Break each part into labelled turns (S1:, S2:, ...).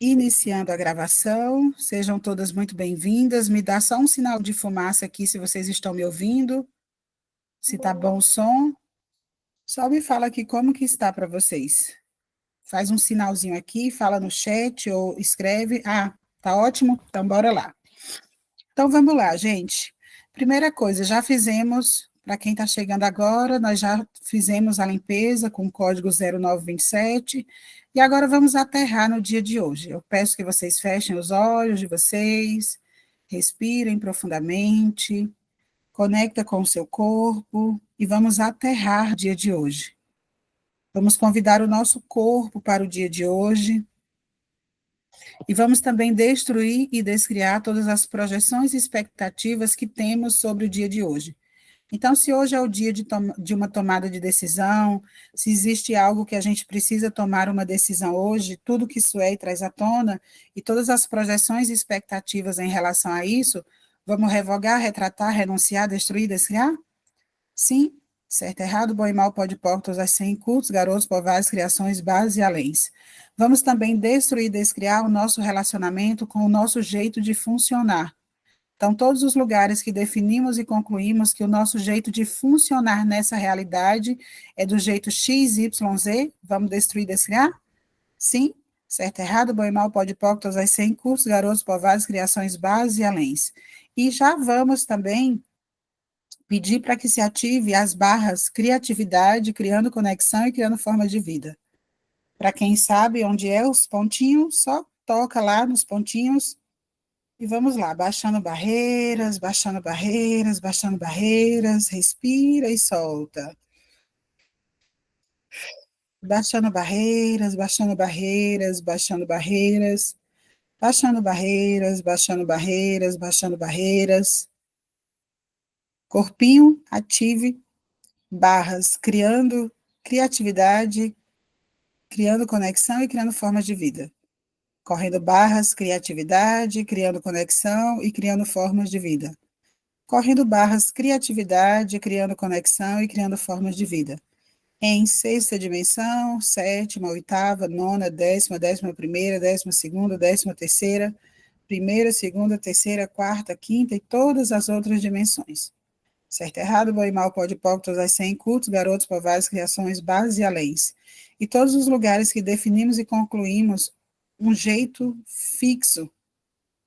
S1: Iniciando a gravação, sejam todas muito bem-vindas. Me dá só um sinal de fumaça aqui se vocês estão me ouvindo, se tá bom o som. Só me fala aqui como que está para vocês. Faz um sinalzinho aqui, fala no chat ou escreve. Ah, tá ótimo, então bora lá. Então vamos lá, gente. Primeira coisa, já fizemos, para quem está chegando agora, nós já fizemos a limpeza com o código 0927 e agora vamos aterrar no dia de hoje. Eu peço que vocês fechem os olhos de vocês, respirem profundamente, conecta com o seu corpo e vamos aterrar o dia de hoje. Vamos convidar o nosso corpo para o dia de hoje. E vamos também destruir e descriar todas as projeções e expectativas que temos sobre o dia de hoje. Então, se hoje é o dia de uma tomada de decisão, se existe algo que a gente precisa tomar uma decisão hoje, tudo que isso é e traz à tona, e todas as projeções e expectativas em relação a isso, vamos revogar, retratar, renunciar, destruir, descriar? Sim, certo, errado, bom e mal, pode portas, as 100 cultos, garotos, povares, criações, bases e aléns. Vamos também destruir e descriar o nosso relacionamento com o nosso jeito de funcionar. Então, todos os lugares que definimos e concluímos que o nosso jeito de funcionar nessa realidade é do jeito X, Y, Z, vamos destruir e descriar? Sim, certo, errado, bom e mal, pode portas, as 100 cultos, garotos, povares, criações, bases e aléns. E já vamos também pedir para que se ative as barras criatividade, criando conexão e criando forma de vida. Para quem sabe onde é os pontinhos, só toca lá nos pontinhos e vamos lá, baixando barreiras, baixando barreiras, baixando barreiras, respira e solta. Baixando barreiras, baixando barreiras, baixando barreiras, baixando barreiras, baixando barreiras, baixando barreiras. Corpinho, ative barras, criando criatividade, criando conexão e criando formas de vida. Correndo barras, criatividade, criando conexão e criando formas de vida. Correndo barras, criatividade, criando conexão e criando formas de vida. Em sexta dimensão, sétima, oitava, nona, décima, 11ª, 12ª, 13ª, primeira, segunda, terceira, quarta, quinta e todas as outras dimensões. Certo, errado, bom e mal, pode, pode, todas as 100 cultos, garotos, povares, criações, bases e aléns. E todos os lugares que definimos e concluímos um jeito fixo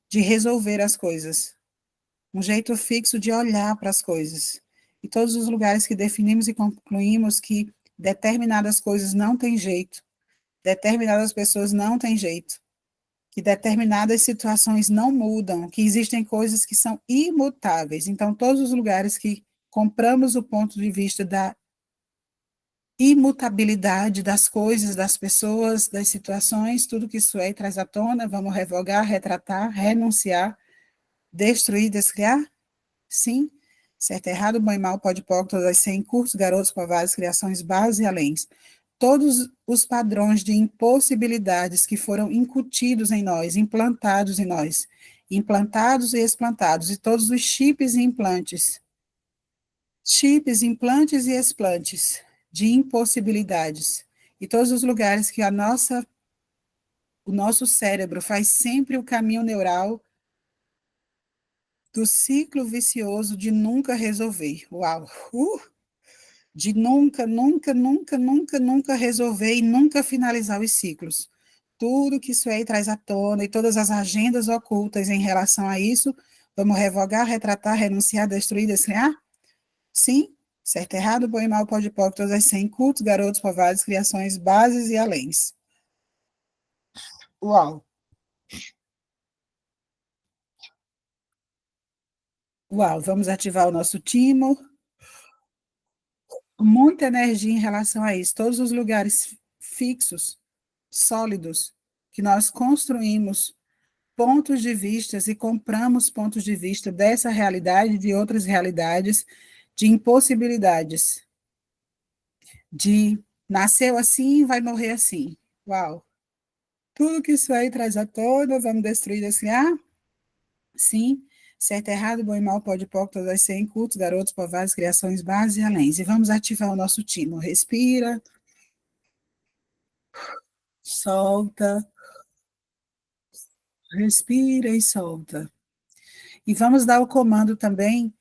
S1: de resolver as coisas, um jeito fixo de olhar para as coisas. E todos os lugares que definimos e concluímos que determinadas coisas não têm jeito, determinadas pessoas não têm jeito, que determinadas situações não mudam, que existem coisas que são imutáveis. Então, todos os lugares que compramos o ponto de vista da imutabilidade das coisas, das pessoas, das situações, tudo que isso é e traz à tona, vamos revogar, retratar, renunciar, destruir, descriar? Sim. Certo, errado, bom e mal, pode, pode, todas as 100 cursos, garotos, povares, criações, bases e aléns. Todos os padrões de impossibilidades que foram incutidos em nós, implantados e explantados, e todos os chips, implantes e explantes de impossibilidades, e todos os lugares que o nosso cérebro faz sempre o caminho neural do ciclo vicioso de nunca resolver. Uau! De nunca, nunca, nunca, nunca, nunca resolver e nunca finalizar os ciclos. Tudo que isso aí traz à tona e todas as agendas ocultas em relação a isso, vamos revogar, retratar, renunciar, destruir, descriar? Sim, certo, errado, bom e mal, pode, pode, todas as 100 cultos, garotos, povares, criações, bases e aléns. Uau! Uau, vamos ativar o nosso timo. Muita energia em relação a isso. Todos os lugares fixos, sólidos, que nós construímos pontos de vistas e compramos pontos de vista dessa realidade e de outras realidades, de impossibilidades, de nasceu assim, vai morrer assim. Uau! Tudo que isso aí traz à tona, vamos destruir, descriar? Sim. Certo, errado, bom e mal, pode, pode, todas as 100 cultos, garotos, povares, criações, bases e aléns. E vamos ativar o nosso timo. Respira, solta, Respira e solta. E vamos dar o comando também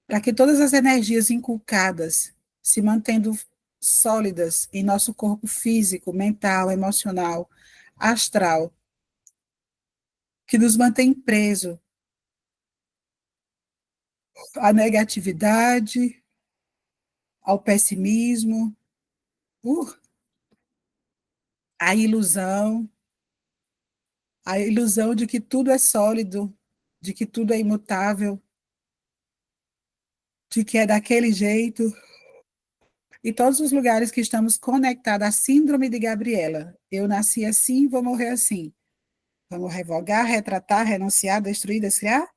S1: para que todas as energias inculcadas, se mantendo sólidas em nosso corpo físico, mental, emocional, astral, que nos mantém preso à negatividade, ao pessimismo, uh, à a ilusão de que tudo é sólido, de que tudo é imutável, de que é daquele jeito. E todos os lugares que estamos conectados à síndrome de Gabriela. Eu nasci assim, vou morrer assim. Vamos revogar, retratar, renunciar, destruir, descriar?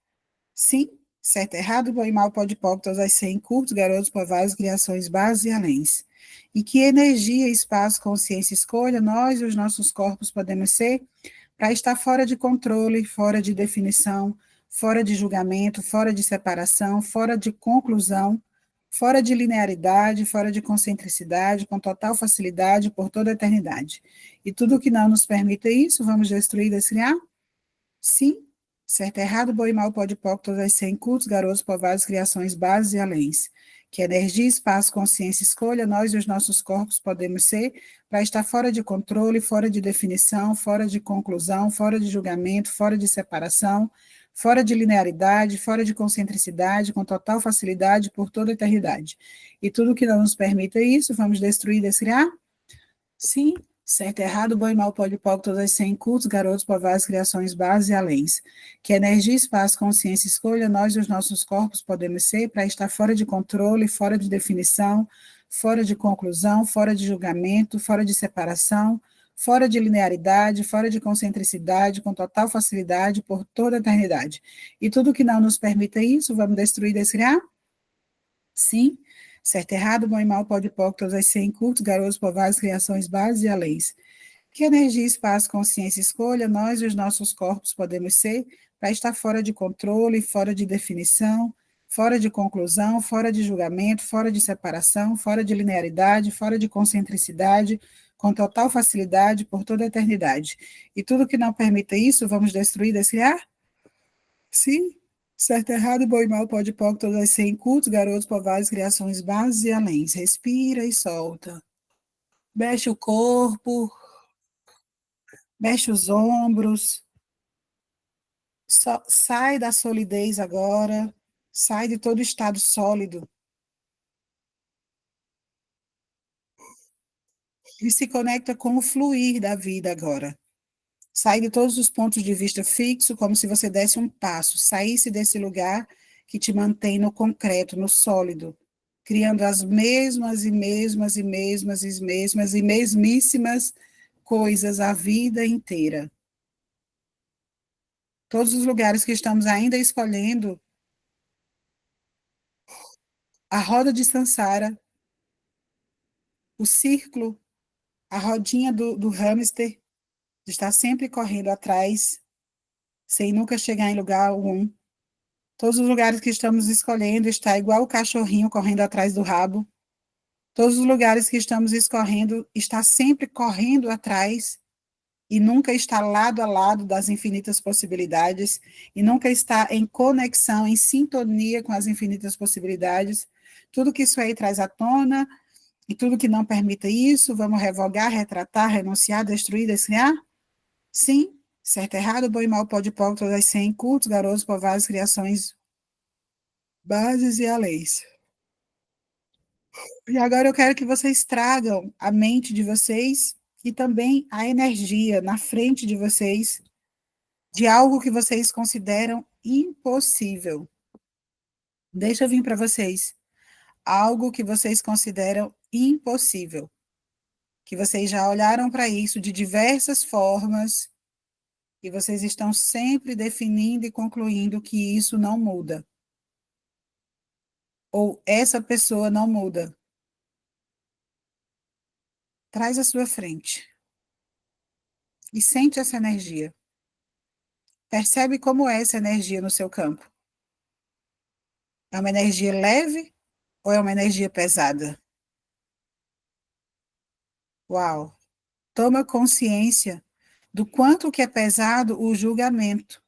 S1: Sim. Certo, errado, bom e mal, pode pó, todas as 100, curtos, garotos, povais, criações, bases e aléns. E que energia, espaço, consciência, escolha, nós e os nossos corpos podemos ser para estar fora de controle, fora de definição, fora de julgamento, fora de separação, fora de conclusão, fora de linearidade, fora de concentricidade, com total facilidade por toda a eternidade. E tudo que não nos permita isso, vamos destruir, descriar? Sim. Certo, errado, bom e mal, pode pó, todas as 100, cultos, garotos, povados, criações, bases e aléns. Que energia, espaço, consciência, escolha, nós e os nossos corpos podemos ser para estar fora de controle, fora de definição, fora de conclusão, fora de julgamento, fora de separação, fora de linearidade, fora de concentricidade, com total facilidade por toda a eternidade. E tudo que não nos permita isso, vamos destruir, descriar? Sim. Certo, errado, bom e mal, pode pó, todas as 100, cultos, garotos, povados, criações, bases e aléns. Que energia, espaço, consciência, escolha, nós e os nossos corpos podemos ser para estar fora de controle, fora de definição, fora de conclusão, fora de julgamento, fora de separação, fora de linearidade, fora de concentricidade, com total facilidade por toda a eternidade. E tudo que não nos permita isso, vamos destruir, descriar? Sim. Certo, errado, bom e mal, pode pó, todas as 100, cultos, garotos, povados, criações, bases e aléns. Que energia, espaço, consciência, escolha, nós e os nossos corpos podemos ser para estar fora de controle, fora de definição, fora de conclusão, fora de julgamento, fora de separação, fora de linearidade, fora de concentricidade, com total facilidade por toda a eternidade. E tudo que não permita isso, vamos destruir, descriar? Sim. Certo, errado, bom e mal, pode pó, todas as 100, cultos, garotos, povados, criações, bases e aléns. Respira e solta. Mexe o corpo, mexe os ombros, sai da solidez agora, sai de todo estado sólido e se conecta com o fluir da vida agora. Sai de todos os pontos de vista fixo, como se você desse um passo, saísse desse lugar que te mantém no concreto, no sólido, criando as mesmas e mesmas e mesmas e mesmas e mesmíssimas coisas a vida inteira. Todos os lugares que estamos ainda escolhendo, a roda de Sansara, o círculo, a rodinha do hamster, de estar sempre correndo atrás, sem nunca chegar em lugar algum. Todos os lugares que estamos escolhendo está igual o cachorrinho correndo atrás do rabo. Todos os lugares que estamos escorrendo está sempre correndo atrás e nunca está lado a lado das infinitas possibilidades e nunca está em conexão, em sintonia com as infinitas possibilidades. Tudo que isso aí traz à tona e tudo que não permita isso, vamos revogar, retratar, renunciar, destruir, descriar? Sim. Certo, errado, bom e mal, pode pó, todas as 100, cultos, garotos, povados, criações, bases e leis. E agora eu quero que vocês tragam a mente de vocês e também a energia na frente de vocês de algo que vocês consideram impossível. Deixa eu vir para vocês. Algo que vocês consideram impossível. Que vocês já olharam para isso de diversas formas e vocês estão sempre definindo e concluindo que isso não muda. Ou essa pessoa não muda. Traz à sua frente e sente essa energia. Percebe como é essa energia no seu campo. É uma energia leve ou é uma energia pesada? Uau! Toma consciência do quanto que é pesado o julgamento,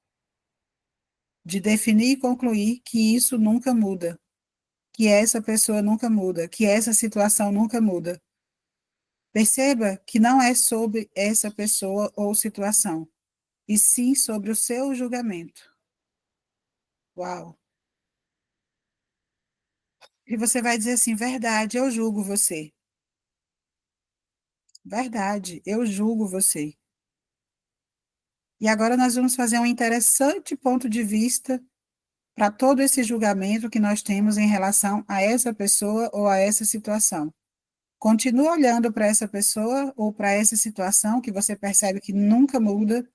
S1: de definir e concluir que isso nunca muda, que essa pessoa nunca muda, que essa situação nunca muda. Perceba que não é sobre essa pessoa ou situação, e sim sobre o seu julgamento. Uau! E você vai dizer assim: verdade, eu julgo você. Verdade, eu julgo você. E agora nós vamos fazer um interessante ponto de vista para todo esse julgamento que nós temos em relação a essa pessoa ou a essa situação. Continua olhando para essa pessoa ou para essa situação que você percebe que nunca muda.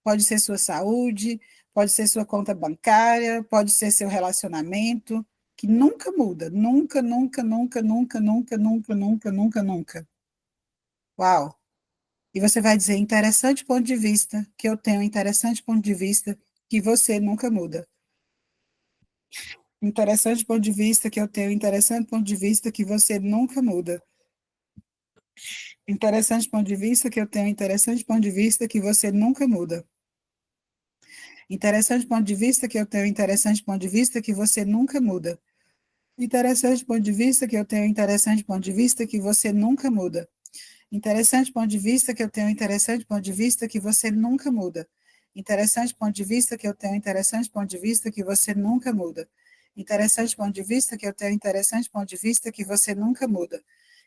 S1: Pode ser sua saúde, pode ser sua conta bancária, pode ser seu relacionamento, que nunca muda. Nunca, nunca, nunca, nunca, nunca, nunca, nunca, nunca, nunca. Uau! E você vai dizer, interessante ponto de vista, que eu tenho interessante ponto de vista, que você nunca muda. Interessante ponto de vista, que eu tenho interessante ponto de vista, que você nunca muda. Interessante ponto de vista, que eu tenho interessante ponto de vista, que você nunca muda. Interessante ponto de vista, que eu tenho interessante ponto de vista, que você nunca muda. Interessante ponto de vista, que eu tenho interessante ponto de vista, que você nunca muda. Interessante ponto de vista que eu tenho interessante ponto de vista que você nunca muda. Interessante ponto de vista que eu tenho interessante ponto de vista que você nunca muda. Interessante ponto de vista que eu tenho interessante ponto de vista que você nunca muda.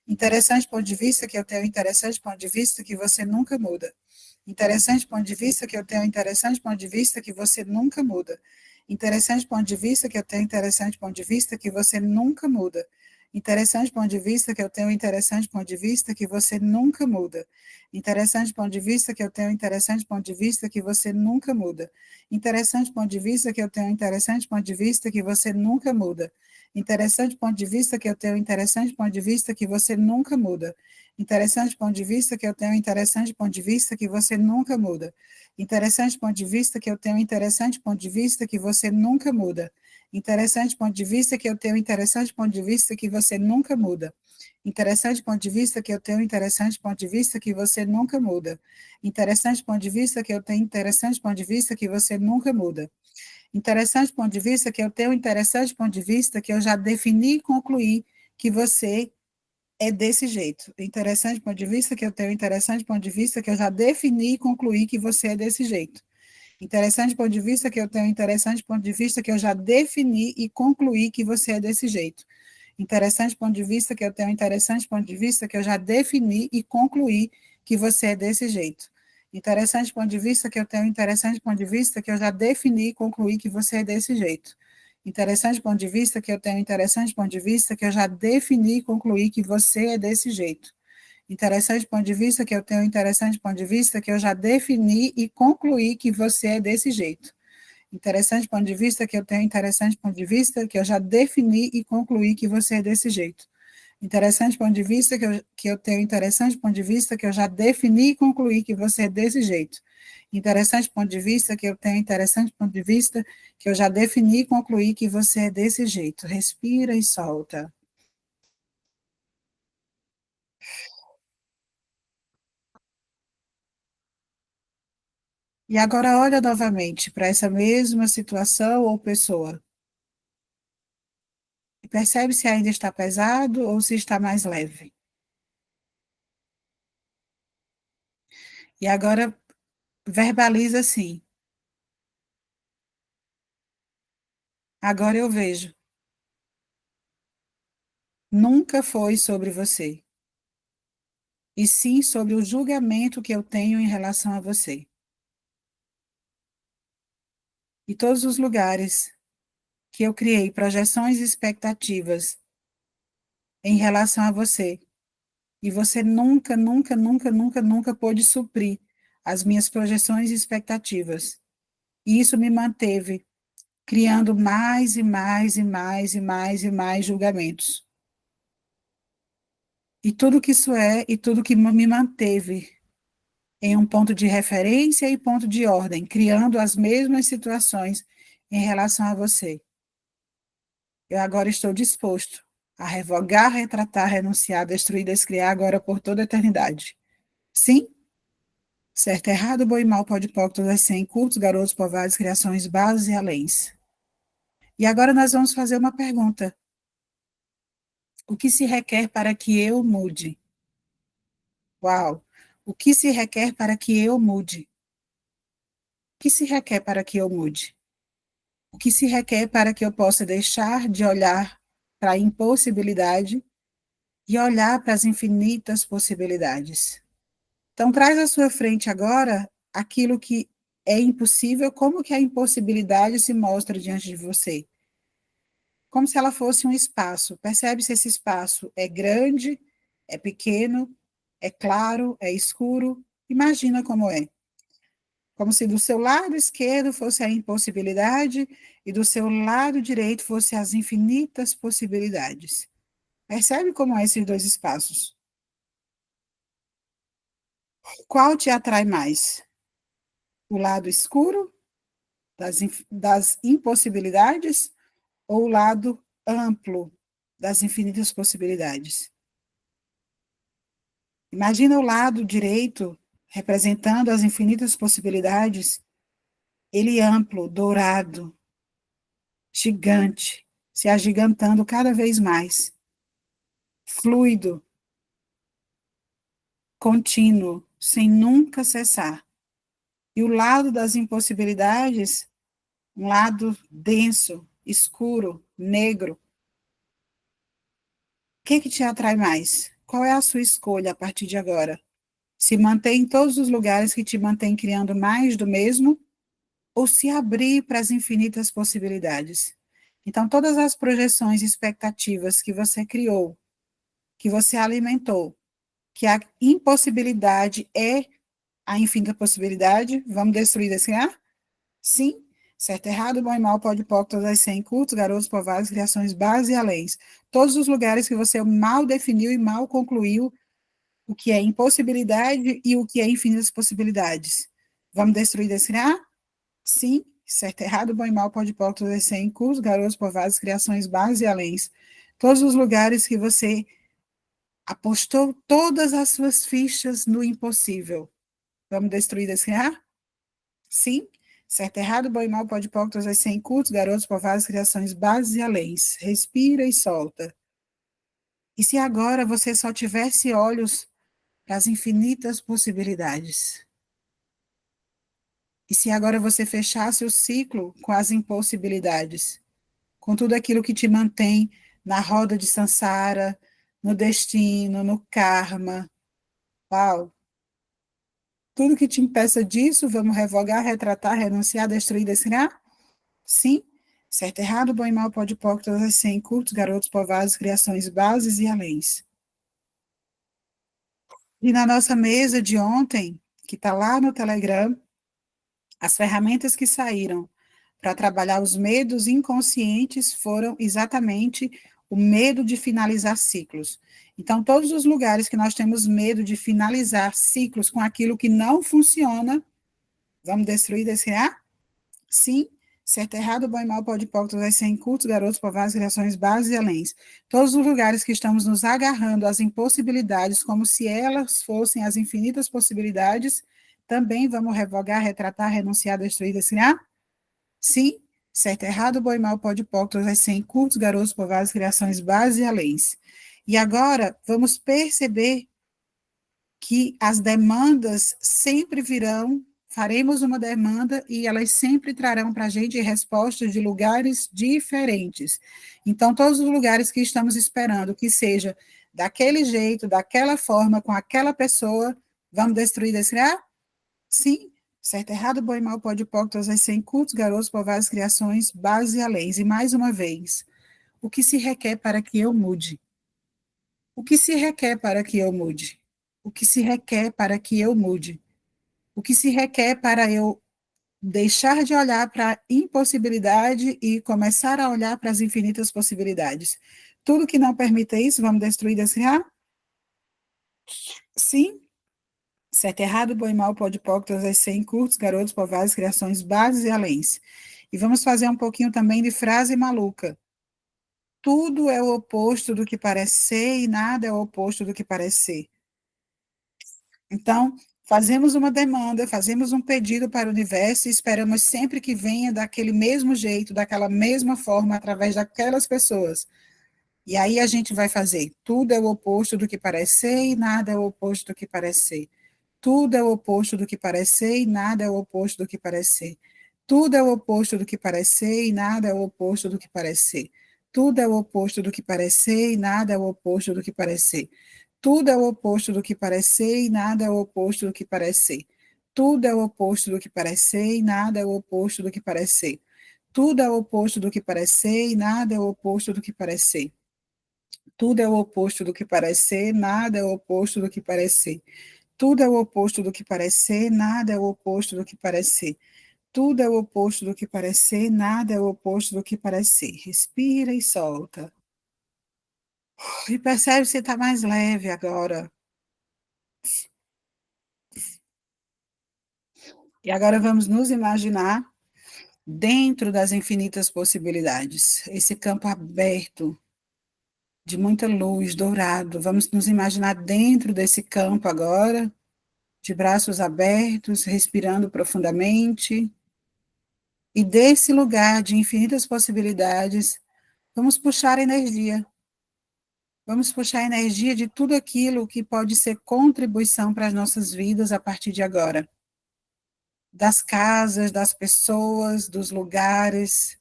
S1: Interessante ponto de vista que eu tenho interessante ponto de vista que você nunca muda. Interessante ponto de vista que eu tenho interessante ponto de vista que você nunca muda. Interessante ponto de vista que eu tenho interessante ponto de vista que você nunca muda. Interessante ponto de vista que eu tenho interessante ponto de vista que você nunca muda. Interessante ponto de vista que eu tenho interessante ponto de vista que você nunca muda. Interessante ponto de vista que eu tenho interessante ponto de vista que você nunca muda. Interessante ponto de vista que eu tenho interessante ponto de vista que você nunca muda. Interessante ponto de vista que eu tenho interessante ponto de vista que você nunca muda. Interessante ponto de vista que eu tenho interessante ponto de vista que você nunca muda. Interessante ponto de vista que eu tenho interessante ponto de vista que você nunca muda. Interessante ponto de vista que eu tenho interessante ponto de vista que você nunca muda. Interessante ponto de vista que eu tenho interessante ponto de vista que você nunca muda. Interessante ponto de vista que eu tenho interessante ponto de vista que eu já defini e concluí que você é desse jeito. Interessante ponto de vista que eu tenho interessante ponto de vista que eu já defini e concluí que você é desse jeito. Interessante ponto de vista que eu tenho interessante ponto de vista que eu já defini e concluí que você é desse jeito. Interessante ponto de vista que eu tenho interessante ponto de vista que eu já defini e concluí que você é desse jeito. Interessante ponto de vista que eu tenho interessante ponto de vista que eu já defini e concluí que você é desse jeito. Interessante ponto de vista que eu tenho interessante ponto de vista que eu já defini e concluí que você é desse jeito. Interessante ponto de vista que eu tenho interessante ponto de vista que eu já defini e concluí que você é desse jeito. Interessante ponto de vista que eu tenho interessante ponto de vista que eu já defini e concluí que você é desse jeito. Interessante ponto de vista que eu tenho interessante ponto de vista que eu já defini e concluí que você é desse jeito. Interessante ponto de vista que eu tenho interessante ponto de vista que eu já defini e concluí que você é desse jeito. Respira e solta. E agora olha novamente para essa mesma situação ou pessoa. E percebe se ainda está pesado ou se está mais leve. E agora verbaliza assim. Agora eu vejo. Nunca foi sobre você, e sim sobre o julgamento que eu tenho em relação a você. E todos os lugares que eu criei projeções e expectativas em relação a você, e você nunca, nunca, nunca, nunca, nunca pôde suprir as minhas projeções e expectativas. E isso me manteve criando mais e mais e mais e mais e mais julgamentos. E tudo que isso é, e tudo que me manteve em um ponto de referência e ponto de ordem, criando as mesmas situações em relação a você. Eu agora estou disposto a revogar, retratar, renunciar, destruir, descriar agora por toda a eternidade. Sim? Certo, errado, bom e mal, pode e todas as 100, curtos, garotos, povoados, criações, bases e aléns. E agora nós vamos fazer uma pergunta. O que se requer para que eu mude? Uau! O que se requer para que eu mude? O que se requer para que eu mude? O que se requer para que eu possa deixar de olhar para a impossibilidade e olhar para as infinitas possibilidades? Então, traz à sua frente agora aquilo que é impossível, como que a impossibilidade se mostra diante de você. Como se ela fosse um espaço. Percebe se esse espaço é grande, é pequeno, é claro, é escuro? Imagina como é. Como se do seu lado esquerdo fosse a impossibilidade e do seu lado direito fosse as infinitas possibilidades. Percebe como é esses dois espaços? Qual te atrai mais? O lado escuro das impossibilidades ou o lado amplo das infinitas possibilidades? Imagina o lado direito representando as infinitas possibilidades, ele amplo, dourado, gigante, se agigantando cada vez mais, fluido, contínuo, sem nunca cessar. E o lado das impossibilidades, um lado denso, escuro, negro. O que te atrai mais? Qual é a sua escolha a partir de agora? Se manter em todos os lugares que te mantêm criando mais do mesmo ou se abrir para as infinitas possibilidades? Então, todas as projeções e expectativas que você criou, que você alimentou, que a impossibilidade é a infinita possibilidade, vamos destruir esse ar? Sim. Certo, errado, bom e mal, pode, pode, todas as 100, cultos, garotos, povoados, criações, bases e aléns. Todos os lugares que você mal definiu e mal concluiu o que é impossibilidade e o que é infinitas possibilidades. Vamos destruir desse ar? Sim. Certo, errado, bom e mal, pode, pode, todas as 100, cultos, garotos, povoados, criações, bases e aléns. Todos os lugares que você apostou todas as suas fichas no impossível. Vamos destruir desse ar? Sim. Certo, errado, bom e mal, pode, pode, todas as 100, cultos, garotos, povoados, criações, bases e aléns. Respira e solta. E se agora você só tivesse olhos para as infinitas possibilidades? E se agora você fechasse o ciclo com as impossibilidades? Com tudo aquilo que te mantém na roda de Sansara, no destino, no karma? Uau! Tudo que te impeça disso, vamos revogar, retratar, renunciar, destruir, destinar? Sim. Certo, errado, bom e mal, pode, pode, todas as 100, curtos, garotos, povoados, criações, bases e aléns. E na nossa mesa de ontem, que está lá no Telegram, as ferramentas que saíram para trabalhar os medos inconscientes foram exatamente o medo de finalizar ciclos. Então, todos os lugares que nós temos medo de finalizar ciclos com aquilo que não funciona, vamos destruir, descriar? Sim. Certo, errado, bom e mal, pode, pode, todas as 100, cultos, garotos, povoados, criações, bases e aléns. Todos os lugares que estamos nos agarrando às impossibilidades, como se elas fossem as infinitas possibilidades, também vamos revogar, retratar, renunciar, destruir, descriar? Sim. Certo, errado, bom e mal, pode, pode, todas as 100, cultos, garotos, povoados, criações, bases e aléns. E agora, vamos perceber que as demandas sempre virão, faremos uma demanda e elas sempre trarão para a gente respostas de lugares diferentes. Então, todos os lugares que estamos esperando que seja daquele jeito, daquela forma, com aquela pessoa, vamos destruir, descriar? Sim. Certo, errado, bom e mal, pode, pode, todas as 100, cultos, garotos, povoados, criações, bases e aléns. E mais uma vez, o que se requer para que eu mude? O que se requer para que eu mude? O que se requer para que eu mude? O que se requer para eu deixar de olhar para a impossibilidade e começar a olhar para as infinitas possibilidades? Tudo que não permita isso, vamos destruir, descriar? Sim. Certo, errado, bom e mal, pode, pode, todas as 100, curtos, garotos, povoados, criações, bases e aléns. E vamos fazer um pouquinho também de frase maluca. Tudo é o oposto do que parece ser e nada é o oposto do que parece ser. Então, Fazemos uma demanda, fazemos um pedido para o universo e esperamos sempre que venha daquele mesmo jeito, daquela mesma forma, através daquelas pessoas. E aí a gente vai fazer. Tudo é o oposto do que parece ser e nada é o oposto do que parece ser. Tudo é o oposto do que parece ser e nada é o oposto do que parece ser. Tudo é o oposto do que parece ser e nada é o oposto do que parece ser. Tudo é o oposto do que parece ser e nada é o oposto do que parece ser. Tudo é o oposto do que parece ser e nada é o oposto do que parece ser. Tudo é o oposto do que parece ser e nada é o oposto do que parece ser. Tudo é o oposto do que parece ser e nada é o oposto do que parece ser. Tudo é o oposto do que parece ser, nada é o oposto do que parece ser. Tudo é o oposto do que parece ser, nada é o oposto do que parece ser. Tudo é o oposto do que parece ser, nada é o oposto do que parece ser. Respira e solta. E percebe se está mais leve agora. E agora vamos nos imaginar dentro das infinitas possibilidades. Esse campo aberto, de muita luz, dourado. Vamos nos imaginar dentro desse campo agora, de braços abertos, respirando profundamente. E desse lugar de infinitas possibilidades, vamos puxar energia. Vamos puxar energia de tudo aquilo que pode ser contribuição para as nossas vidas a partir de agora. Das casas, das pessoas, dos lugares.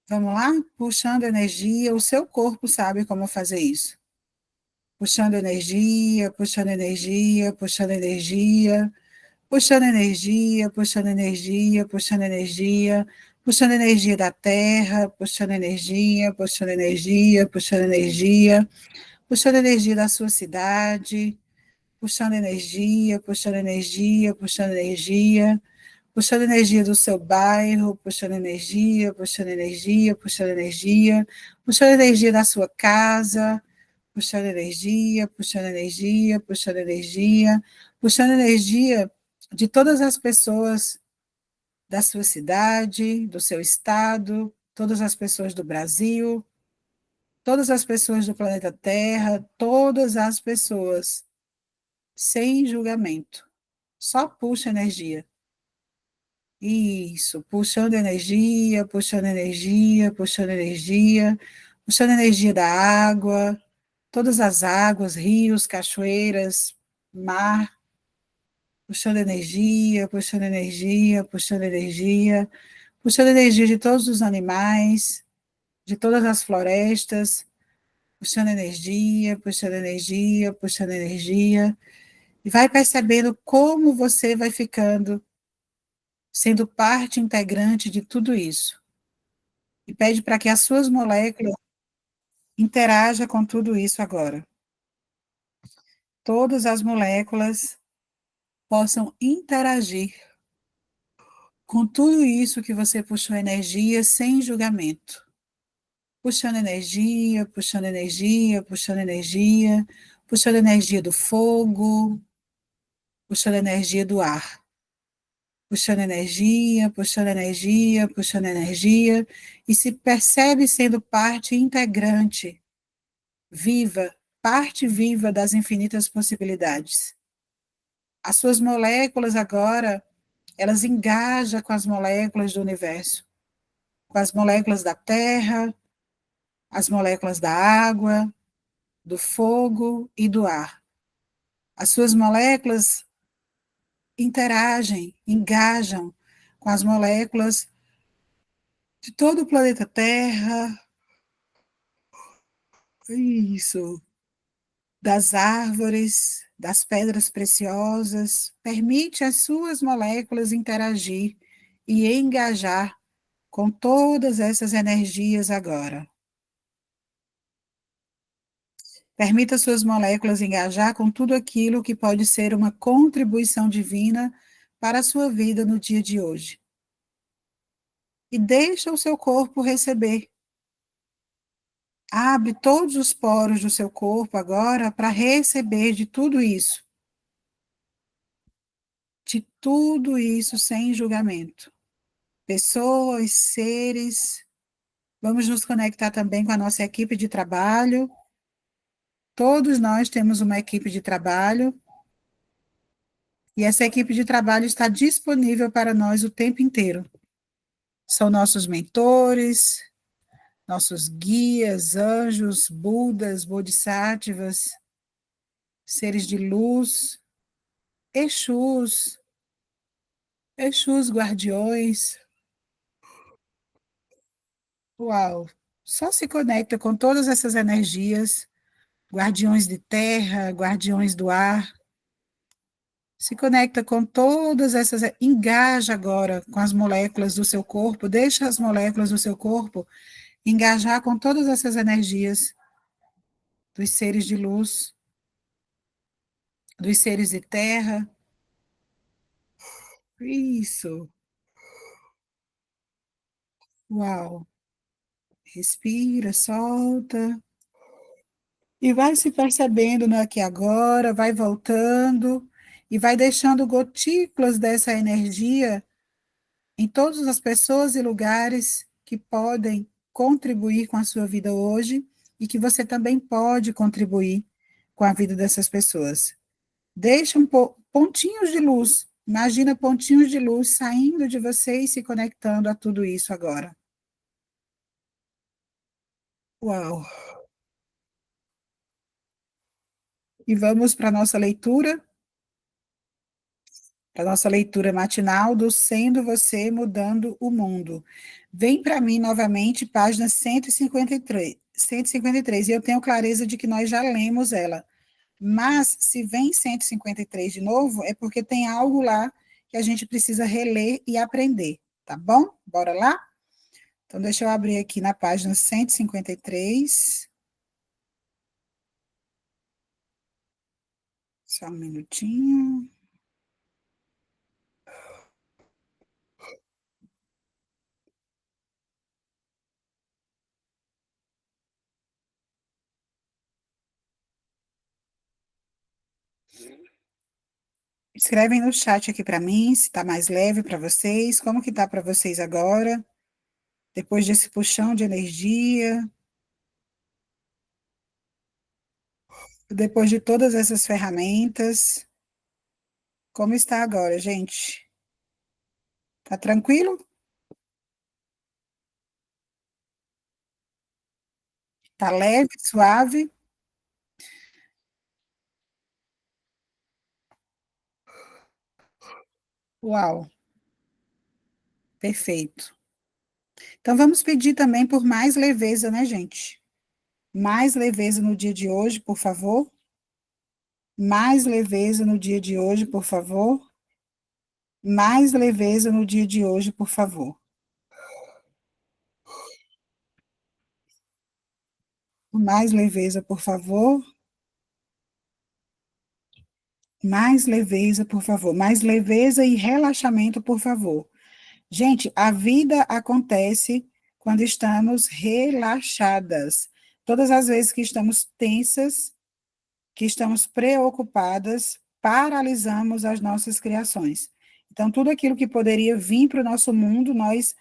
S1: Vamos lá? Puxando energia. O seu corpo sabe como fazer isso. Puxando energia, puxando energia, puxando energia, puxando energia, puxando energia, puxando energia, puxando energia da terra, puxando energia, puxando energia, puxando energia, puxando energia da sua cidade, puxando energia, puxando energia, puxando energia, puxando energia do seu bairro, puxando energia, puxando energia, puxando energia, puxando energia da sua casa, puxando energia, puxando energia, puxando energia, puxando energia de todas as pessoas da sua cidade, do seu estado, todas as pessoas do Brasil, todas as pessoas do planeta Terra, todas as pessoas, sem julgamento. Só puxa energia. Isso, puxando energia, puxando energia, puxando energia, puxando energia da água, todas as águas, rios, cachoeiras, mar, puxando energia, puxando energia, puxando energia, puxando energia de todos os animais, de todas as florestas, puxando energia, puxando energia, puxando energia, e vai percebendo como você vai ficando, sendo parte integrante de tudo isso. E pede para que as suas moléculas interajam com tudo isso agora. Todas as moléculas possam interagir com tudo isso que você puxou energia sem julgamento. Puxando energia, puxando energia, puxando energia, puxando energia do fogo, puxando energia do ar. Puxando energia, puxando energia, puxando energia, e se percebe sendo parte integrante, viva, parte viva das infinitas possibilidades. As suas moléculas agora, elas engajam com as moléculas do universo, com as moléculas da terra, as moléculas da água, do fogo e do ar. As suas moléculas interagem, engajam com as moléculas de todo o planeta Terra, isso, das árvores, das pedras preciosas, permite as suas moléculas interagir e engajar com todas essas energias agora. Permita suas moléculas engajar com tudo aquilo que pode ser uma contribuição divina para a sua vida no dia de hoje. E deixa o seu corpo receber. Abre todos os poros do seu corpo agora para receber de tudo isso. De tudo isso sem julgamento. Pessoas, seres. Vamos nos conectar também com a nossa equipe de trabalho. Todos nós temos uma equipe de trabalho. E essa equipe de trabalho está disponível para nós o tempo inteiro. São nossos mentores, nossos guias, anjos, budas, bodhisattvas, seres de luz, exus, exus guardiões. Uau! Só se conecta com todas essas energias, guardiões de terra, guardiões do ar. Se conecta com todas essas, engaja agora com as moléculas do seu corpo, deixa as moléculas do seu corpo engajar com todas essas energias dos seres de luz, dos seres de terra. Isso. Uau. Respira, solta. E vai se percebendo no aqui e agora, vai voltando e vai deixando gotículas dessa energia em todas as pessoas e lugares que podem contribuir com a sua vida hoje e que você também pode contribuir com a vida dessas pessoas. Deixa pontinhos de luz, imagina pontinhos de luz saindo de você e se conectando a tudo isso agora. Uau! E vamos para a nossa leitura? A nossa leitura matinal do Sendo Você Mudando o Mundo. Vem para mim novamente, página 153. 153, e eu tenho clareza de que nós já lemos ela. Mas, se vem 153 de novo, é porque tem algo lá que a gente precisa reler e aprender, tá bom? Bora lá? Então, deixa eu abrir aqui na página 153. Só um minutinho. Escrevem no chat aqui para mim, se está mais leve para vocês, como que está para vocês agora, depois desse puxão de energia, depois de todas essas ferramentas, como está agora, gente? Tá tranquilo? Tá leve, suave? Uau, perfeito. Então vamos pedir também por mais leveza, né, gente? Mais leveza no dia de hoje, por favor. Mais leveza no dia de hoje, por favor. Mais leveza no dia de hoje, por favor. Mais leveza, por favor. Mais leveza, por favor. Mais leveza e relaxamento, por favor. Gente, a vida acontece quando estamos relaxadas. Todas as vezes que estamos tensas, que estamos preocupadas, paralisamos as nossas criações. Então, tudo aquilo que poderia vir para o nosso mundo, nós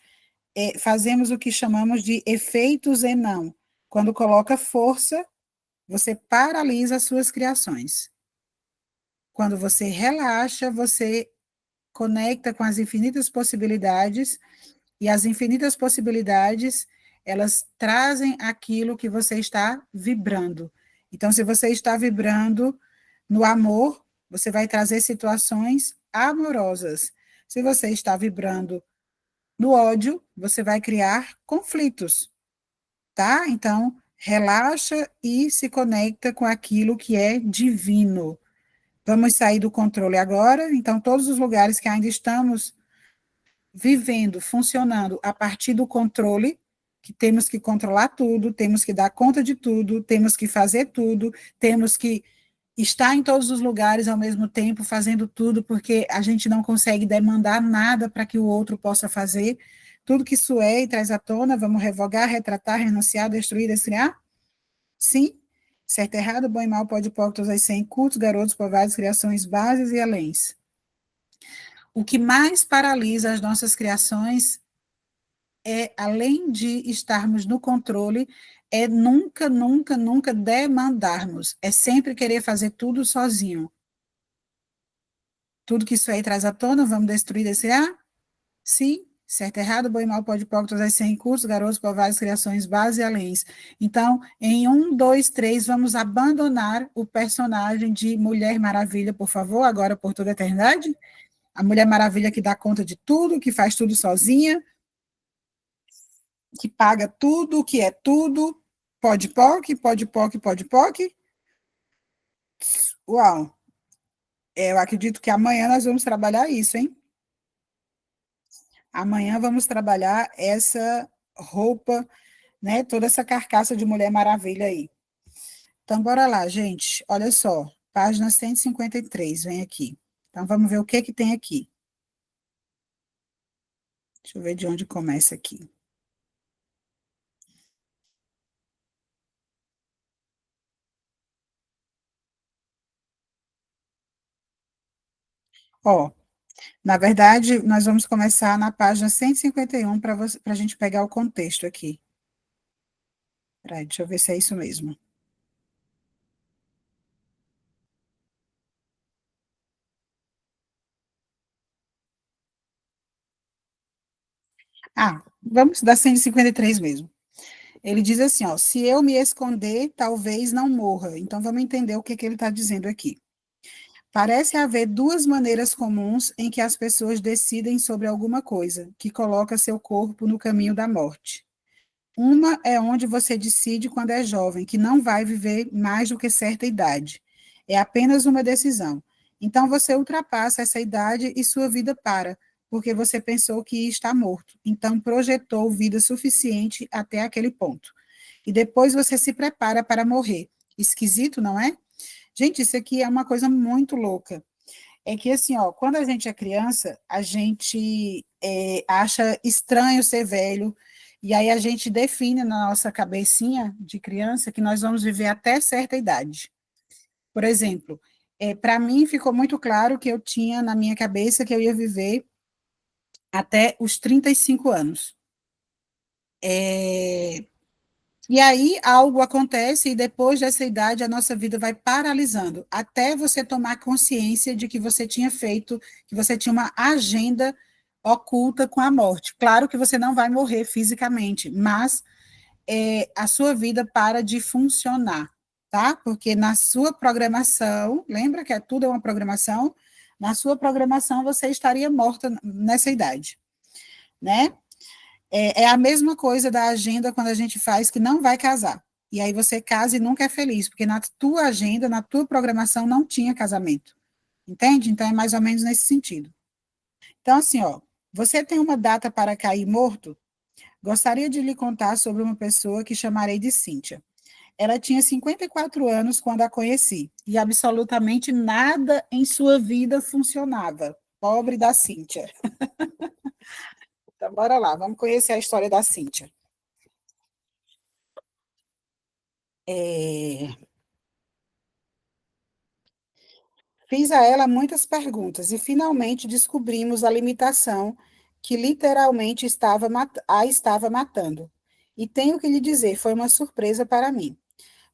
S1: fazemos o que chamamos de efeitos em não. Quando coloca força, você paralisa as suas criações. Quando você relaxa, você conecta com as infinitas possibilidades, e as infinitas possibilidades, elas trazem aquilo que você está vibrando. Então, se você está vibrando no amor, você vai trazer situações amorosas. Se você está vibrando no ódio, você vai criar conflitos, tá? Então, relaxa e se conecta com aquilo que é divino. Vamos sair do controle agora. Então, todos os lugares que ainda estamos vivendo, funcionando a partir do controle, que temos que controlar tudo, temos que dar conta de tudo, temos que fazer tudo, temos que estar em todos os lugares ao mesmo tempo, fazendo tudo, porque a gente não consegue demandar nada para que o outro possa fazer. Tudo que isso é e traz à tona, vamos revogar, retratar, renunciar, destruir, descriar? Sim. Certo, errado, bom e mal, pode, hipócritas, as 100 cultos, garotos, povados, criações, bases e aléns. O que mais paralisa as nossas criações é, além de estarmos no controle, é nunca, nunca, nunca demandarmos. É sempre querer fazer tudo sozinho. Tudo que isso aí traz à tona, vamos destruir desse ar? Sim, certo, errado, bom e mal, pode, pode, todas as 100 cursos, garotos, povares, criações, base e além. Então, em um, dois, três, vamos abandonar o personagem de Mulher Maravilha, por favor, agora por toda a eternidade. A Mulher Maravilha que dá conta de tudo, que faz tudo sozinha, que paga tudo, que é tudo, pode, poc, pode, poc, pode, poc. Uau, eu acredito que amanhã nós vamos trabalhar isso, hein? Amanhã vamos trabalhar essa roupa, né? Toda essa carcaça de Mulher Maravilha aí. Então, bora lá, gente. Olha só, página 153, vem aqui. Então, vamos ver o que que tem aqui. Deixa eu ver de onde começa aqui. Ó, na verdade, nós vamos começar na página 151 para a gente pegar o contexto aqui. Peraí, deixa eu ver se é isso mesmo. Ah, vamos da 153 mesmo. Ele diz assim, ó, se eu me esconder, talvez não morra. Então, vamos entender o que que ele está dizendo aqui. Parece haver duas maneiras comuns em que as pessoas decidem sobre alguma coisa, que coloca seu corpo no caminho da morte. Uma é onde você decide quando é jovem, que não vai viver mais do que certa idade. É apenas uma decisão. Então você ultrapassa essa idade e sua vida para, porque você pensou que ia estar morto. Então projetou vida suficiente até aquele ponto. E depois você se prepara para morrer. Esquisito, não é? Gente, isso aqui é uma coisa muito louca. É que assim, ó, quando a gente é criança, a gente acha estranho ser velho, e aí a gente define na nossa cabecinha de criança que nós vamos viver até certa idade. Por exemplo, para mim ficou muito claro que eu tinha na minha cabeça que eu ia viver até os 35 anos. É, e aí algo acontece e depois dessa idade a nossa vida vai paralisando, até você tomar consciência de que você tinha feito, que você tinha uma agenda oculta com a morte. Claro que você não vai morrer fisicamente, mas a sua vida para de funcionar, tá? Porque na sua programação, lembra que tudo é uma programação? Na sua programação você estaria morta nessa idade, né? É a mesma coisa da agenda quando a gente faz que não vai casar. E aí você casa e nunca é feliz, porque na tua agenda, na tua programação não tinha casamento. Entende? Então é mais ou menos nesse sentido. Então, assim, ó, você tem uma data para cair morto? Gostaria de lhe contar sobre uma pessoa que chamarei de Cíntia. Ela tinha 54 anos quando a conheci, e absolutamente nada em sua vida funcionava. Pobre da Cíntia. Então, bora lá, vamos conhecer a história da Cíntia. É, Fiz a ela muitas perguntas e finalmente descobrimos a limitação que literalmente a estava matando. E tenho que lhe dizer, foi uma surpresa para mim.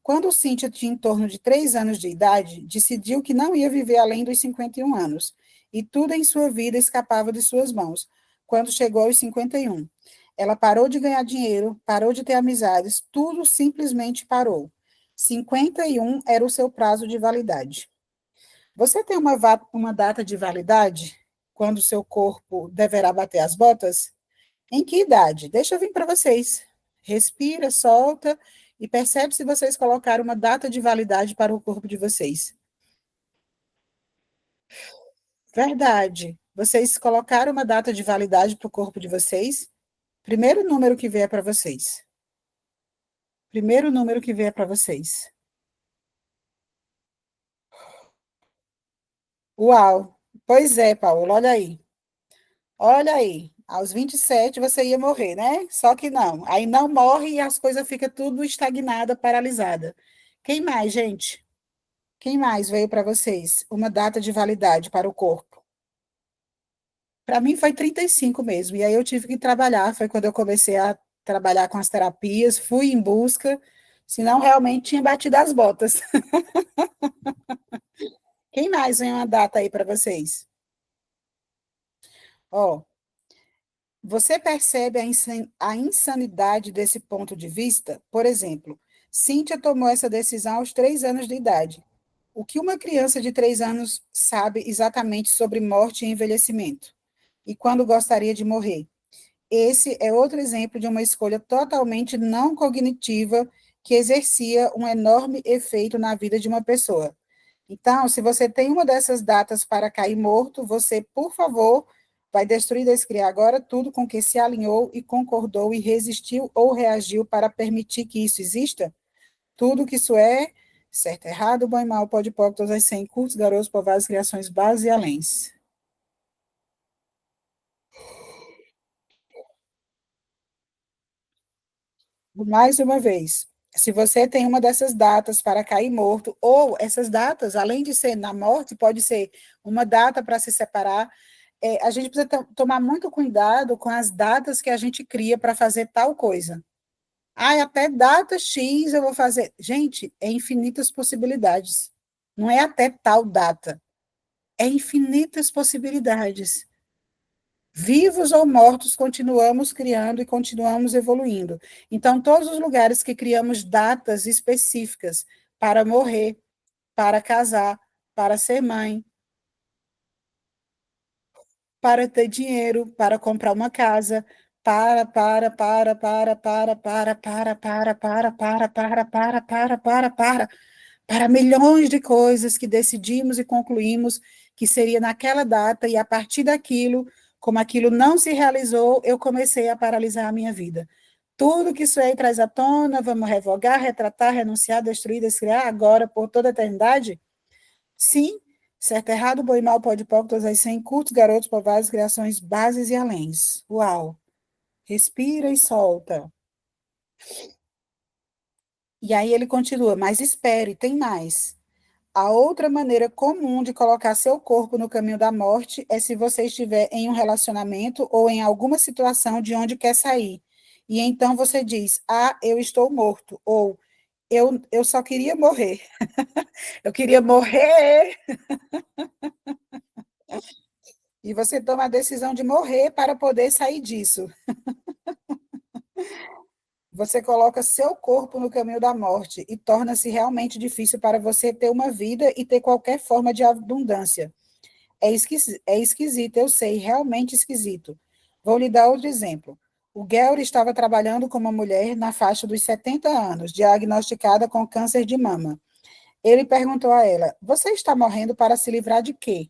S1: Quando Cíntia tinha em torno de 3 anos de idade, decidiu que não ia viver além dos 51 anos, e tudo em sua vida escapava de suas mãos. Quando chegou aos 51, ela parou de ganhar dinheiro, parou de ter amizades, tudo simplesmente parou. 51 era o seu prazo de validade. Você tem uma data de validade quando o seu corpo deverá bater as botas? Em que idade? Deixa eu vir para vocês. Respira, solta e percebe se vocês colocaram uma data de validade para o corpo de vocês. Verdade. Vocês colocaram uma data de validade para o corpo de vocês? Primeiro número que vier para vocês. Primeiro número que vier para vocês. Uau! Pois é, Paulo, olha aí. Olha aí, aos 27 você ia morrer, né? Só que não. Aí não morre e as coisas ficam tudo estagnada, paralisada. Quem mais, gente? Quem mais veio para vocês? Uma data de validade para o corpo? Para mim foi 35 mesmo. E aí eu tive que trabalhar. Foi quando eu comecei a trabalhar com as terapias, fui em busca, senão realmente tinha batido as botas. Quem mais vem uma data aí para vocês? Ó, você percebe a insanidade desse ponto de vista? Por exemplo, Cíntia tomou essa decisão aos 3 anos de idade. O que uma criança de 3 anos sabe exatamente sobre morte e envelhecimento? E quando gostaria de morrer? Esse é outro exemplo de uma escolha totalmente não cognitiva que exercia um enorme efeito na vida de uma pessoa. Então, se você tem uma dessas datas para cair morto, você, por favor, vai destruir e descriar agora tudo com que se alinhou e concordou e resistiu ou reagiu para permitir que isso exista? Tudo que isso é, certo, errado, bom e mal, pode, todas as 100, curtos, garotos, povados, criações, bases e aléns. Mais uma vez, se você tem uma dessas datas para cair morto, ou essas datas, além de ser na morte, pode ser uma data para se separar, a gente precisa tomar muito cuidado com as datas que a gente cria para fazer tal coisa. Ah, até data X eu vou fazer. Gente, é infinitas possibilidades. Não é até tal data. É infinitas possibilidades. Vivos ou mortos, continuamos criando e continuamos evoluindo. Então, todos os lugares que criamos datas específicas para morrer, para casar, para ser mãe, para ter dinheiro, para comprar uma casa, para milhões de coisas que decidimos e concluímos que seria naquela data, e a partir daquilo, como aquilo não se realizou, eu comecei a paralisar a minha vida. Tudo que isso aí traz à tona, vamos revogar, retratar, renunciar, destruir, descriar, agora, por toda a eternidade? Sim, certo, errado, bom e mal, pode, pode, todas as 100, cultos, garotos, povados, criações, bases e aléns. Uau! Respira e solta. E aí ele continua, mas espere, tem mais. A outra maneira comum de colocar seu corpo no caminho da morte é se você estiver em um relacionamento ou em alguma situação de onde quer sair. E então você diz: Ah, eu estou morto. Ou eu só queria morrer. Eu queria morrer. E você toma a decisão de morrer para poder sair disso. Você coloca seu corpo no caminho da morte e torna-se realmente difícil para você ter uma vida e ter qualquer forma de abundância. É esquisito, eu sei, realmente esquisito. Vou lhe dar outro exemplo. O Gary estava trabalhando com uma mulher na faixa dos 70 anos, diagnosticada com câncer de mama. Ele perguntou a ela: Você está morrendo para se livrar de quê?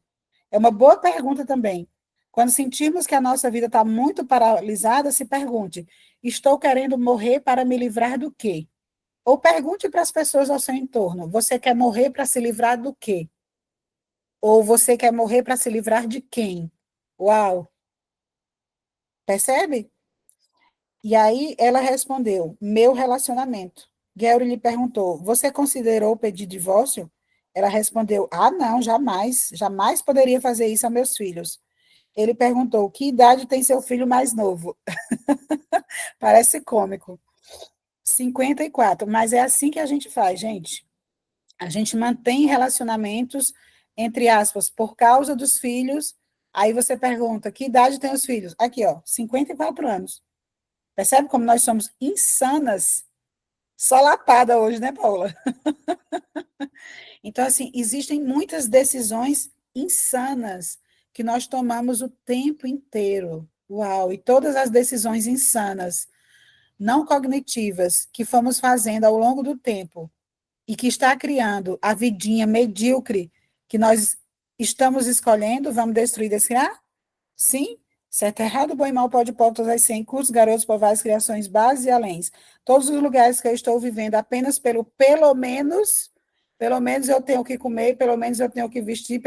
S1: É uma boa pergunta também. Quando sentimos que a nossa vida está muito paralisada, se pergunte: Estou querendo morrer para me livrar do quê? Ou pergunte para as pessoas ao seu entorno: Você quer morrer para se livrar do quê? Ou você quer morrer para se livrar de quem? Uau, percebe? E aí ela respondeu: Meu relacionamento. Gary lhe perguntou: Você considerou pedir divórcio? Ela respondeu: Ah, não, jamais, jamais poderia fazer isso a meus filhos. Ele perguntou: Que idade tem seu filho mais novo? Parece cômico. 54, mas é assim que a gente faz, gente. A gente mantém relacionamentos, entre aspas, por causa dos filhos. Aí você pergunta: Que idade tem os filhos? Aqui, ó, 54 anos. Percebe como nós somos insanas? Só lapada hoje, né, Paula? Então, assim, existem muitas decisões insanas que nós tomamos o tempo inteiro. Uau! E todas as decisões insanas, não cognitivas, que fomos fazendo ao longo do tempo e que está criando a vidinha medíocre que nós estamos escolhendo, vamos destruir, descriar? Sim, certo, errado, bom e mal, pode, pode, todas as 100, cursos, garotos, povais, criações, bases e aléns. Todos os lugares que eu estou vivendo apenas pelo menos eu tenho que comer, pelo menos eu tenho que vestir,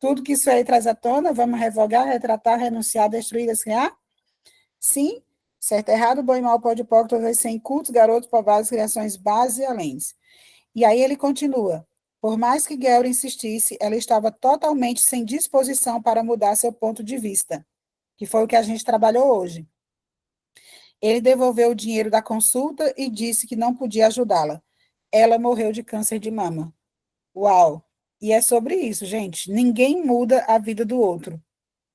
S1: tudo que isso aí traz à tona, vamos revogar, retratar, renunciar, destruir, descriar? Sim, certo, errado, bom e mal, pode, pode, todas as 100, cultos, garotos, povais, criações, bases e aléns. E aí ele continua. Por mais que Gary insistisse, ela estava totalmente sem disposição para mudar seu ponto de vista, que foi o que a gente trabalhou hoje. Ele devolveu o dinheiro da consulta e disse que não podia ajudá-la. Ela morreu de câncer de mama. Uau! E é sobre isso, gente. Ninguém muda a vida do outro.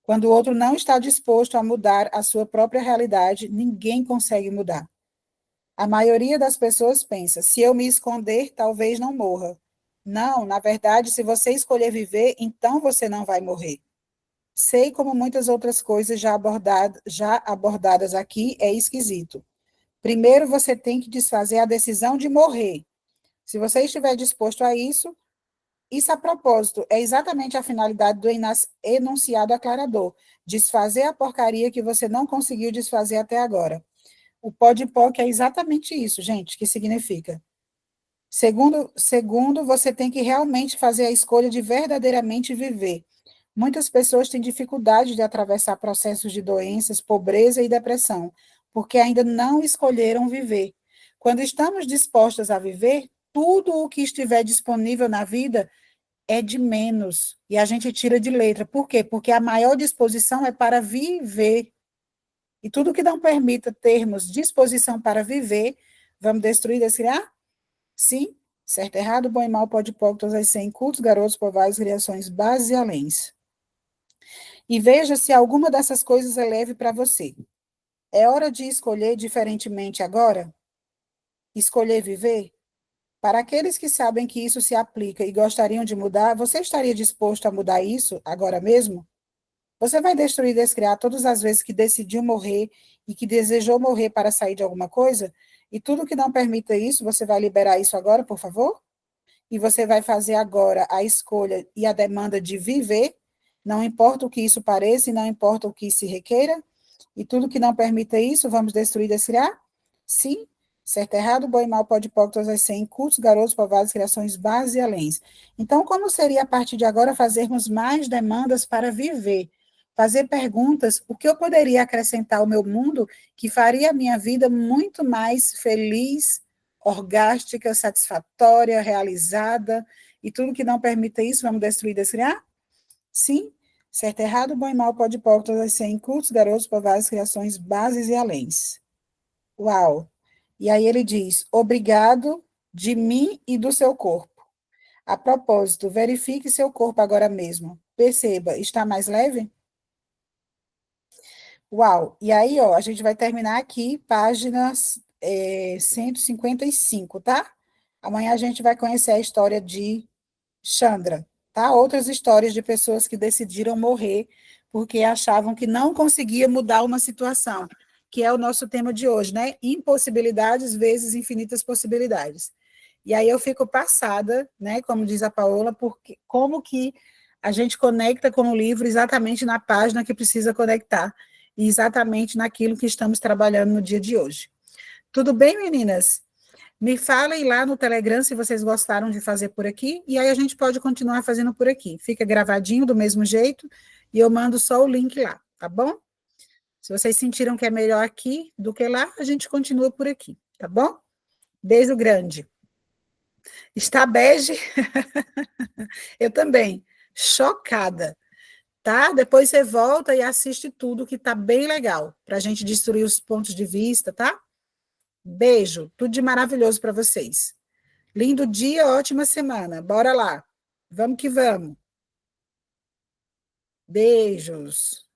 S1: Quando o outro não está disposto a mudar a sua própria realidade, ninguém consegue mudar. A maioria das pessoas pensa: se eu me esconder, talvez não morra. Não, na verdade, se você escolher viver, então você não vai morrer. Sei como muitas outras coisas já abordadas aqui é esquisito. Primeiro você tem que desfazer a decisão de morrer. Se você estiver disposto a isso, isso a propósito, é exatamente a finalidade do enunciado aclarador. Desfazer a porcaria que você não conseguiu desfazer até agora. O PODPOC é exatamente isso, gente, que significa. Segundo, você tem que realmente fazer a escolha de verdadeiramente viver. Muitas pessoas têm dificuldade de atravessar processos de doenças, pobreza e depressão, porque ainda não escolheram viver. Quando estamos dispostas a viver, tudo o que estiver disponível na vida é de menos, e a gente tira de letra. Por quê? Porque a maior disposição é para viver. E tudo que não permita termos disposição para viver, vamos destruir, descriar? Sim, certo, errado, bom e mal, pode pouco, todas as 100, cultos, garotos, povais, criações, bases e aléns. E veja se alguma dessas coisas é leve para você. É hora de escolher diferentemente agora? Escolher viver? Para aqueles que sabem que isso se aplica e gostariam de mudar, você estaria disposto a mudar isso agora mesmo? Você vai destruir e descriar todas as vezes que decidiu morrer e que desejou morrer para sair de alguma coisa? E tudo que não permita isso, você vai liberar isso agora, por favor? E você vai fazer agora a escolha e a demanda de viver, não importa o que isso pareça e não importa o que se requeira? E tudo que não permita isso, vamos destruir e descriar? Sim. Certo, errado, bom e mal, pode, pode, todas as 100, cultos, garotos, povoados, criações, bases e aléns. Então, como seria a partir de agora fazermos mais demandas para viver? Fazer perguntas, o que eu poderia acrescentar ao meu mundo que faria a minha vida muito mais feliz, orgástica, satisfatória, realizada, e tudo que não permita isso, vamos destruir e descriar? Sim. Certo, errado, bom e mal, pode, pode, todas as 100, cultos, garotos, povoados, criações, bases e aléns. Uau! E aí ele diz: obrigado de mim e do seu corpo. A propósito, verifique seu corpo agora mesmo. Perceba, está mais leve? Uau! E aí, ó, a gente vai terminar aqui, páginas 155, tá? Amanhã a gente vai conhecer a história de Chandra, tá? Outras histórias de pessoas que decidiram morrer porque achavam que não conseguia mudar uma situação, que é o nosso tema de hoje, né? Impossibilidades vezes infinitas possibilidades. E aí eu fico passada, né, como diz a Paola, porque como que a gente conecta com o livro exatamente na página que precisa conectar, e exatamente naquilo que estamos trabalhando no dia de hoje. Tudo bem, meninas? Me falem lá no Telegram se vocês gostaram de fazer por aqui, e aí a gente pode continuar fazendo por aqui. Fica gravadinho do mesmo jeito, e eu mando só o link lá, tá bom? Se vocês sentiram que é melhor aqui do que lá, a gente continua por aqui, tá bom? Beijo grande. Está bege? Eu também. Chocada, tá? Depois você volta e assiste tudo, que tá bem legal, para a gente destruir os pontos de vista, tá? Beijo, tudo de maravilhoso para vocês. Lindo dia, ótima semana. Bora lá. Vamos que vamos. Beijos.